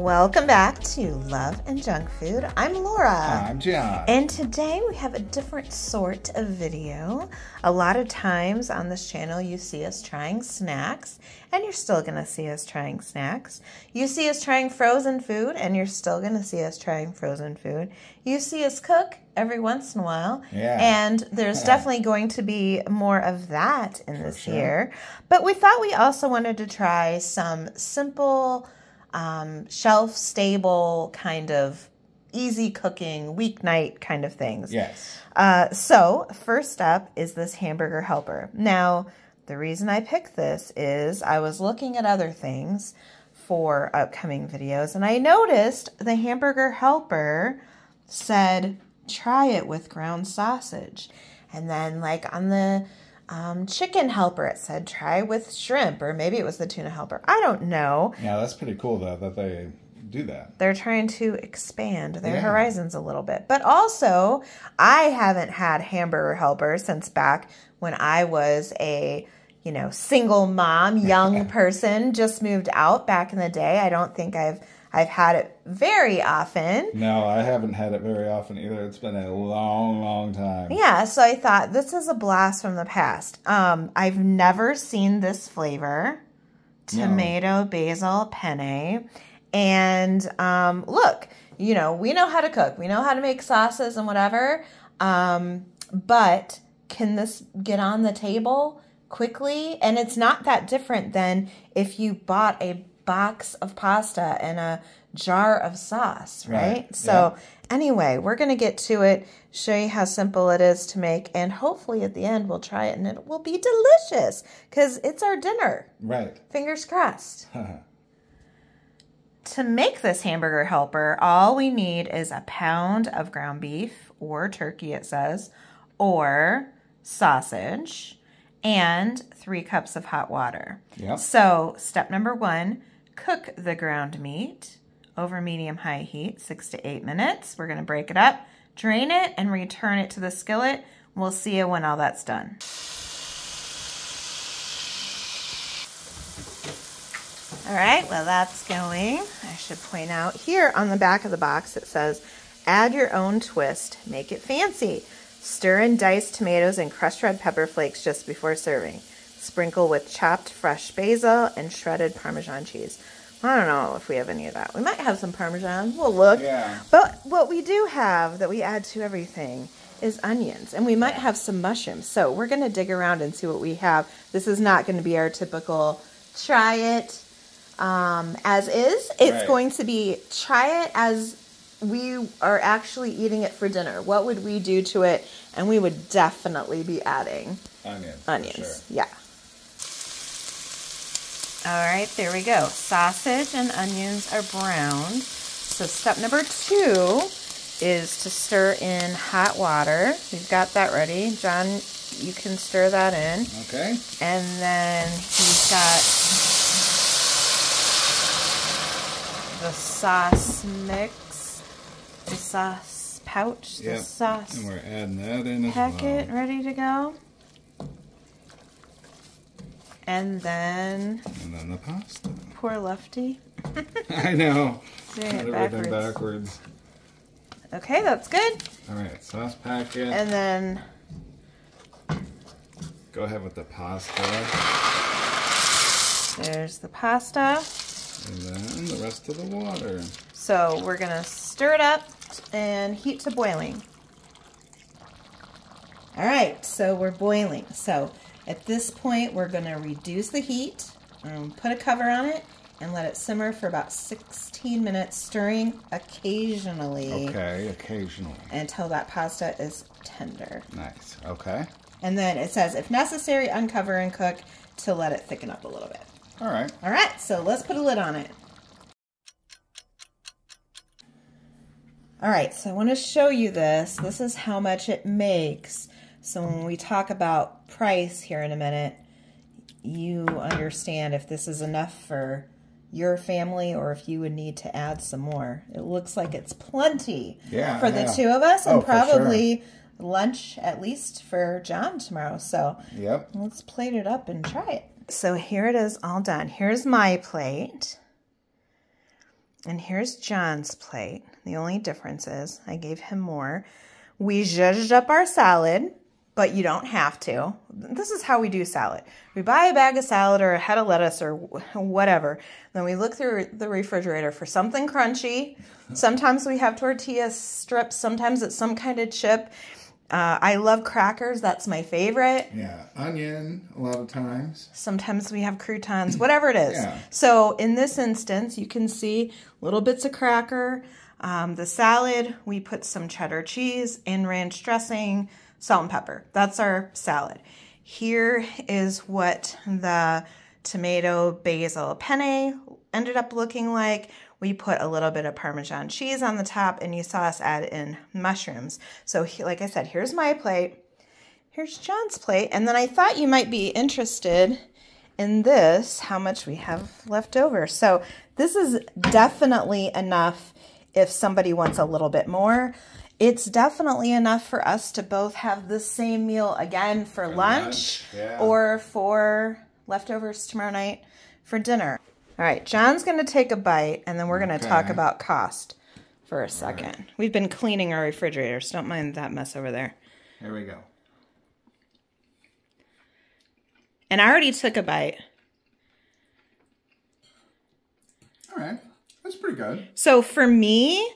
Welcome back to Love and Junk Food. I'm Laura. I'm John. And today we have a different sort of video. A lot of times on this channel you see us trying snacks, and you're still going to see us trying snacks. You see us trying frozen food, and you're still going to see us trying frozen food. You see us cook every once in a while, and there's definitely going to be more of that in this year. But we thought we also wanted to try some simple, shelf-stable kind of easy cooking, weeknight kind of things. Yes. So first up is this hamburger helper. Now, the reason I picked this is I was looking at other things for upcoming videos, and I noticed the hamburger helper said, try it with ground sausage. And then like on the chicken helper, it said try with shrimp, or maybe it was the tuna helper. I don't know. Yeah, that's pretty cool though that they do that. They're trying to expand their horizons a little bit. But also, I haven't had hamburger helper since back when I was a, single mom, young person, just moved out back in the day. I don't think I've had it very often. No, I haven't had it very often either. It's been a long, long time. Yeah, so I thought this is a blast from the past. I've never seen this flavor, tomato basil penne. And look, we know how to cook. We know how to make sauces and whatever. But can this get on the table quickly? And it's not that different than if you bought a box of pasta and a jar of sauce, right? So anyway, we're going to get to it, show you how simple it is to make, and hopefully at the end we'll try it and it will be delicious because it's our dinner. Right. Fingers crossed. To make this hamburger helper, all we need is a pound of ground beef or turkey, it says, or sausage, and 3 cups of hot water. Yep. So step number 1, cook the ground meat over medium-high heat, 6 to 8 minutes. We're going to break it up, drain it, and return it to the skillet. We'll see you when all that's done. All right, well, that's going. I should point out here on the back of the box, it says, add your own twist, make it fancy. Stir in diced tomatoes and crushed red pepper flakes just before serving. Sprinkle with chopped fresh basil and shredded Parmesan cheese. I don't know if we have any of that. We might have some Parmesan. We'll look. Yeah. But what we do have that we add to everything is onions. And we might have some mushrooms. So we're going to dig around and see what we have. This is not going to be our typical try it as is. It's going to be try it as we are actually eating it for dinner. What would we do to it? And we would definitely be adding onions. Sure. Yeah. All right, there we go. Sausage and onions are browned. So step number 2 is to stir in hot water. We've got that ready. John, you can stir that in. Okay. And then he's got the sauce mix, the sauce pouch, the sauce and we're adding that in packet ready to go. And then the pasta. Poor Lefty. I know. Doing it everything backwards. Okay, that's good. All right, sauce packet. And then go ahead with the pasta. There's the pasta. And then the rest of the water. So we're going to stir it up and heat to boiling. All right, so we're boiling. So at this point, we're going to reduce the heat, put a cover on it, and let it simmer for about 16 minutes, stirring occasionally. Okay, occasionally. Until that pasta is tender. Nice, okay. And then it says, if necessary, uncover and cook to let it thicken up a little bit. All right. All right, so let's put a lid on it. All right, so I want to show you this. This is how much it makes. So when we talk about price here in a minute, you understand if this is enough for your family or if you would need to add some more. It looks like it's plenty for the 2 of us, and probably lunch at least for John tomorrow. So let's plate it up and try it. So here it is all done. Here's my plate. And here's John's plate. The only difference is I gave him more. We zhuzhed up our salad, but you don't have to. This is how we do salad. We buy a bag of salad or a head of lettuce or whatever. Then we look through the refrigerator for something crunchy. Sometimes we have tortilla strips. Sometimes it's some kind of chip. I love crackers. That's my favorite. Yeah, onion a lot of times. Sometimes we have croutons, whatever it is. Yeah. So in this instance, you can see little bits of cracker. The salad, we put some cheddar cheese and ranch dressing, salt and pepper. That's our salad. Here is what the tomato basil penne ended up looking like. We put a little bit of Parmesan cheese on the top, and you saw us add in mushrooms. So like I said, here's my plate. Here's John's plate. And then I thought you might be interested in this, how much we have left over. So this is definitely enough if somebody wants a little bit more. It's definitely enough for us to both have the same meal again for lunch yeah. or for leftovers tomorrow night for dinner. All right, John's going to take a bite, and then we're going to talk about cost for a second. Right. We've been cleaning our refrigerators. Don't mind that mess over there. Here we go. And I already took a bite. All right. That's pretty good. So for me,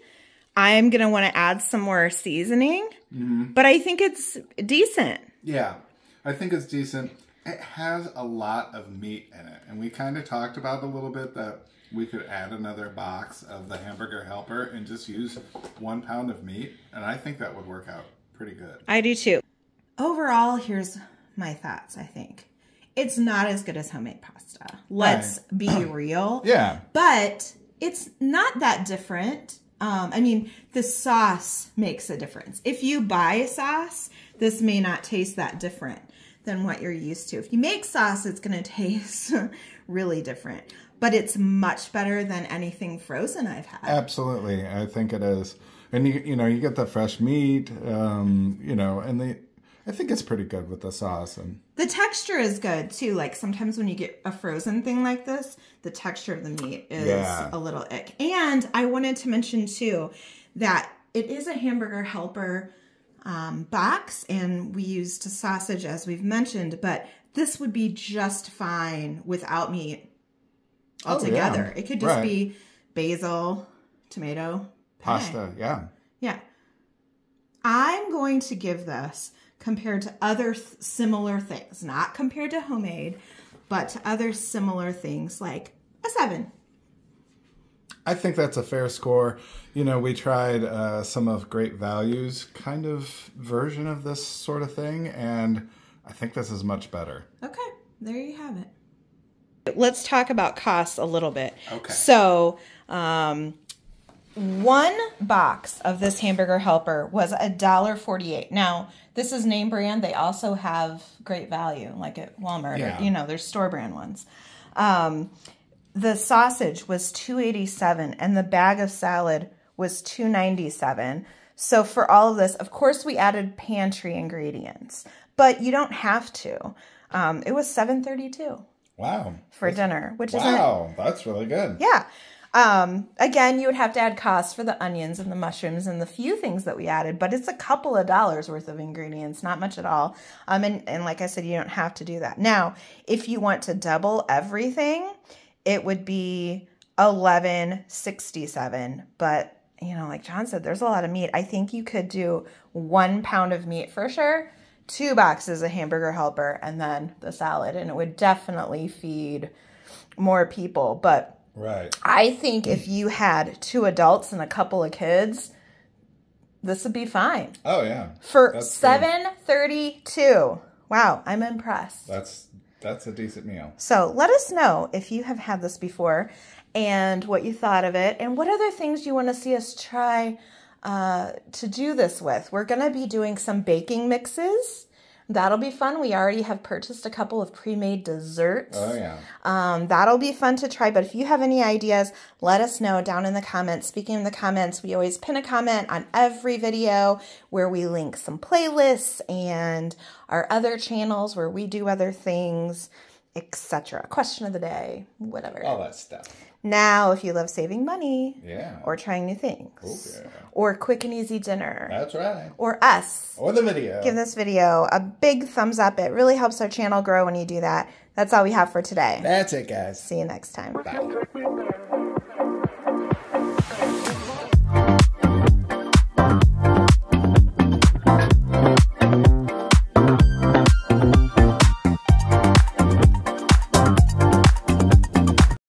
I'm going to want to add some more seasoning, but I think it's decent. Yeah, I think it's decent. It has a lot of meat in it, and we kind of talked about a little bit that we could add another box of the hamburger helper and just use 1 pound of meat, and I think that would work out pretty good. I do too. Overall, here's my thoughts, I think. It's not as good as homemade pasta. Let's be real. Yeah. But it's not that different. I mean, the sauce makes a difference. If you buy a sauce, this may not taste that different than what you're used to. If you make sauce, it's going to taste really different. But it's much better than anything frozen I've had. Absolutely. I think it is. And you know, you get the fresh meat, you know, and I think it's pretty good with the sauce. And the texture is good too. Like sometimes when you get a frozen thing like this, the texture of the meat is a little ick. And I wanted to mention too that it is a hamburger helper box, and we used sausage as we've mentioned, but this would be just fine without meat altogether. Oh, yeah. It could just be basil, tomato, pasta. Yeah. I'm going to give this, compared to other similar things, not compared to homemade, but to other similar things, like a 7. I think that's a fair score. You know, we tried some of Great Value's kind of version of this sort of thing, and I think this is much better. Okay, there you have it. Let's talk about costs a little bit. Okay. So, 1 box of this hamburger helper was $1.48. Now, this is name brand. They also have Great Value, like at Walmart. Yeah. Or, you know, there's store brand ones. The sausage was $2.87, and the bag of salad was $2.97. So for all of this, of course, we added pantry ingredients, but you don't have to. It was $7.32. Wow. For dinner, which is that's really good. Yeah. Again, you would have to add costs for the onions and the mushrooms and the few things that we added, but it's a couple of dollars worth of ingredients, not much at all. And like I said, you don't have to do that. Now, if you want to double everything, it would be $11.67. But, you know, like John said, there's a lot of meat. I think you could do 1 pound of meat for sure, 2 boxes of hamburger helper, and then the salad, and it would definitely feed more people. But right. I think if you had 2 adults and a couple of kids, this would be fine. Oh, yeah. For $7.32. Wow, I'm impressed. That's a decent meal. So let us know if you have had this before and what you thought of it and what other things you want to see us try to do this with. We're going to be doing some baking mixes. That'll be fun. We already have purchased a couple of pre-made desserts. Oh, yeah. That'll be fun to try. But if you have any ideas, let us know down in the comments. Speaking of the comments, we always pin a comment on every video where we link some playlists and our other channels where we do other things. etc. Question of the day, whatever. All that stuff. Now, if you love saving money, Yeah, or trying new things, okay, or quick and easy dinner, that's right, or us, or the video, give this video a big thumbs up. It really helps our channel grow when you do that. That's all we have for today. That's it, guys. See you next time. Bye.